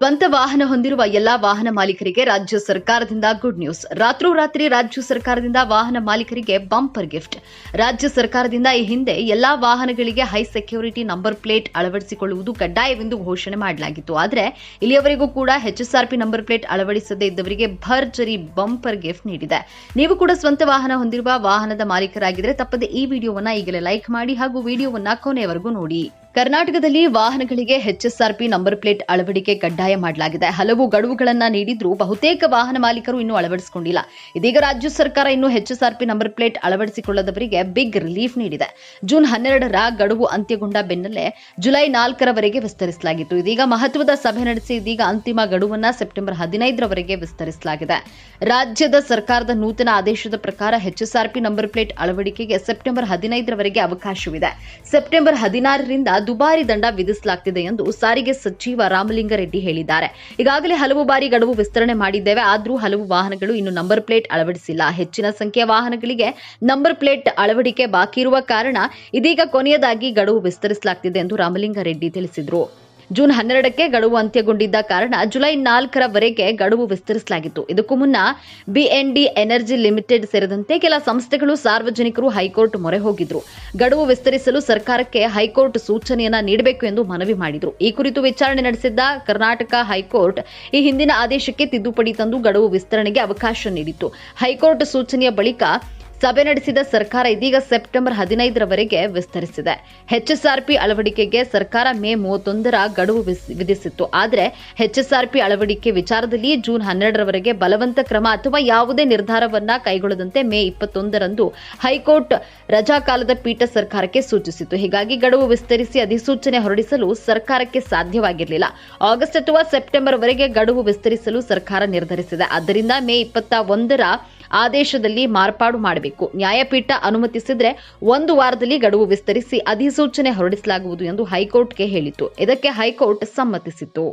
ಸ್ವಂತ ವಾಹನ ಹೊಂದಿರುವ ಎಲ್ಲಾ ವಾಹನ ಮಾಲೀಕರಿಗೆ ರಾಜ್ಯ ಸರ್ಕಾರದಿಂದ ಗುಡ್ ನ್ಯೂಸ್. ರಾತ್ರೋರಾತ್ರಿ ರಾಜ್ಯ ಸರ್ಕಾರದಿಂದ ವಾಹನ ಮಾಲೀಕರಿಗೆ ಬಂಪರ್ ಗಿಫ್ಟ್. ರಾಜ್ಯ ಸರ್ಕಾರದಿಂದ ಈ ಹಿಂದೆ ಎಲ್ಲಾ ವಾಹನಗಳಿಗೆ ಹೈ ಸೆಕ್ಯೂರಿಟಿ ನಂಬರ್ ಪ್ಲೇಟ್ ಅಳವಡಿಸಿಕೊಳ್ಳುವುದು ಕಡ್ಡಾಯವೆಂದು ಘೋಷಣೆ ಮಾಡಲಾಗಿತ್ತು. ಆದರೆ ಇಲ್ಲಿಯವರೆಗೂ ಕೂಡ HSRP ನಂಬರ್ ಪ್ಲೇಟ್ ಅಳವಡಿಸದೇ ಇದ್ದವರಿಗೆ ಭರ್ಜರಿ ಬಂಪರ್ ಗಿಫ್ಟ್ ನೀಡಿದೆ. ನೀವು ಕೂಡ ಸ್ವಂತ ವಾಹನ ಹೊಂದಿರುವ ವಾಹನದ ಮಾಲೀಕರಾಗಿದ್ದರೆ ತಪ್ಪದೆ ಈ ವಿಡಿಯೋವನ್ನ ಈಗಲೇ ಲೈಕ್ ಮಾಡಿ ಹಾಗೂ ವಿಡಿಯೋವನ್ನ ಕೊನೆಯವರೆಗೂ ನೋಡಿ. ಕರ್ನಾಟಕದಲ್ಲಿ ವಾಹನಗಳಿಗೆ HSRP ನಂಬರ್ ಪ್ಲೇಟ್ ಅಳವಡಿಕೆ ಕಡ್ಡಾಯ ಮಾಡಲಾಗಿದೆ. ಹಲವು ಗಡುವುಗಳನ್ನು ನೀಡಿದ್ರೂ ಬಹುತೇಕ ವಾಹನ ಮಾಲೀಕರು ಇನ್ನೂ ಅಳವಡಿಸಿಕೊಂಡಿಲ್ಲ. ಇದೀಗ ರಾಜ್ಯ ಸರ್ಕಾರ ಇನ್ನೂ HSRP ನಂಬರ್ ಪ್ಲೇಟ್ ಅಳವಡಿಸಿಕೊಳ್ಳದವರಿಗೆ ಬಿಗ್ ರಿಲೀಫ್ ನೀಡಿದೆ. ಜೂನ್ 12ರ ಗಡುವು ಅಂತ್ಯಗೊಂಡ ಬೆನ್ನಲ್ಲೇ ಜುಲೈ 4ರವರೆಗೆ ವಿಸ್ತರಿಸಲಾಗಿತ್ತು. ಇದೀಗ ಮಹತ್ವದ ಸಭೆ ನಡೆಸಿ ಇದೀಗ ಅಂತಿಮ ಗಡುವನ್ನ ಸೆಪ್ಟೆಂಬರ್ 15ರವರೆಗೆ ವಿಸ್ತರಿಸಲಾಗಿದೆ. ರಾಜ್ಯದ ಸರ್ಕಾರದ ನೂತನ ಆದೇಶದ ಪ್ರಕಾರ HSRP ನಂಬರ್ ಪ್ಲೇಟ್ ಅಳವಡಿಕೆಗೆ ಸೆಪ್ಟೆಂಬರ್ 15ರವರೆಗೆ ಅವಕಾಶವಿದೆ. ಸೆಪ್ಟೆಂಬರ್ 16ರಿಂದ ದುಬಾರಿ ದಂಡ ವಿಧಿಸಲಾಗುತ್ತಿದೆ ಎಂದು ಸಾರಿಗೆ ಸಚಿವ ರಾಮಲಿಂಗಾರೆಡ್ಡಿ ಹೇಳಿದ್ದಾರೆ. ಈಗಾಗಲೇ ಹಲವು ಬಾರಿ ಗಡುವು ವಿಸ್ತರಣೆ ಮಾಡಿದ್ದೇವೆ, ಆದರೂ ಹಲವು ವಾಹನಗಳು ಇನ್ನು ನಂಬರ್ ಪ್ಲೇಟ್ ಅಳವಡಿಸಿಲ್ಲ. ಹೆಚ್ಚಿನ ಸಂಖ್ಯೆಯ ವಾಹನಗಳಿಗೆ ನಂಬರ್ ಪ್ಲೇಟ್ ಅಳವಡಿಕೆ ಬಾಕಿ ಇರುವ ಕಾರಣ ಇದೀಗ ಕೊನೆಯದಾಗಿ ಗಡುವು ವಿಸ್ತರಿಸಲಾಗುತ್ತಿದೆ ಎಂದು ರಾಮಲಿಂಗಾರೆಡ್ಡಿ ತಿಳಿಸಿದರು. ಜೂನ್ 12ಕ್ಕೆ ಗಡುವು ಅಂತ್ಯಗೊಂಡಿದ್ದ ಕಾರಣ ಜುಲೈ 4ರವರೆಗೆ ಗಡುವು ವಿಸ್ತರಿಸಲಾಗಿತ್ತು. ಇದಕ್ಕೂ ಮುನ್ನ BND ಎನರ್ಜಿ ಲಿಮಿಟೆಡ್ ಸೇರಿದಂತೆ ಕೆಲ ಸಂಸ್ಥೆಗಳು ಸಾರ್ವಜನಿಕರು ಹೈಕೋರ್ಟ್ ಮೊರೆ ಹೋಗಿದ್ರು. ಗಡುವು ವಿಸ್ತರಿಸಲು ಸರ್ಕಾರಕ್ಕೆ ಹೈಕೋರ್ಟ್ ಸೂಚನೆಯನ್ನ ನೀಡಬೇಕು ಎಂದು ಮನವಿ ಮಾಡಿದ್ರು. ಈ ಕುರಿತು ವಿಚಾರಣೆ ನಡೆಸಿದ್ದ ಕರ್ನಾಟಕ ಹೈಕೋರ್ಟ್ ಈ ಹಿಂದಿನ ಆದೇಶಕ್ಕೆ ತಿದ್ದುಪಡಿ ತಂದು ಗಡುವು ವಿಸ್ತರಣೆಗೆ ಅವಕಾಶ ನೀಡಿತ್ತು. ಹೈಕೋರ್ಟ್ ಸೂಚನೆಯ ಬಳಿಕ ಸಭೆ ನಡೆಸಿದ ಸರ್ಕಾರ ಇದೀಗ ಸೆಪ್ಟೆಂಬರ್ 15ರವರೆಗೆ ವಿಸ್ತರಿಸಿದೆ. HSRP ಅಳವಡಿಕೆಗೆ ಸರ್ಕಾರ ಮೇ 31ರ ಗಡುವು ವಿಧಿಸಿತ್ತು. ಆದರೆ HSRP ಅಳವಡಿಕೆ ವಿಚಾರದಲ್ಲಿ ಜೂನ್ 12ರವರೆಗೆ ಬಲವಂತ ಕ್ರಮ ಅಥವಾ ಯಾವುದೇ ನಿರ್ಧಾರವನ್ನ ಕೈಗೊಳ್ಳದಂತೆ ಮೇ 21ರಂದು ಹೈಕೋರ್ಟ್ ರಜಾಕಾಲದ ಪೀಠ ಸರ್ಕಾರಕ್ಕೆ ಸೂಚಿಸಿತ್ತು. ಹೀಗಾಗಿ ಗಡುವು ವಿಸ್ತರಿಸಿ ಅಧಿಸೂಚನೆ ಹೊರಡಿಸಲು ಸರ್ಕಾರಕ್ಕೆ ಸಾಧ್ಯವಾಗಿರಲಿಲ್ಲ. ಆಗಸ್ಟ್ ಅಥವಾ ಸೆಪ್ಟೆಂಬರ್ವರೆಗೆ ಗಡುವು ವಿಸ್ತರಿಸಲು ಸರ್ಕಾರ ನಿರ್ಧರಿಸಿದೆ. ಆದ್ದರಿಂದ ಮೇ 21ರ ಆದೇಶದಲ್ಲಿ ಮಾರ್ಪಾಡು ಮಾಡಬೇಕು. ನ್ಯಾಯಪೀಠ ಅನುಮತಿಸಿದ್ರೆ 1 ವಾರದಲ್ಲಿ ಗಡುವು ವಿಸ್ತರಿಸಿ ಅಧಿಸೂಚನೆ ಹೊರಡಿಸಲಾಗುವುದು ಎಂದು ಹೈಕೋರ್ಟ್ಗೆ ಹೇಳಿತ್ತು. ಇದಕ್ಕೆ ಹೈಕೋರ್ಟ್ ಸಮ್ಮತಿಸಿತ್ತು.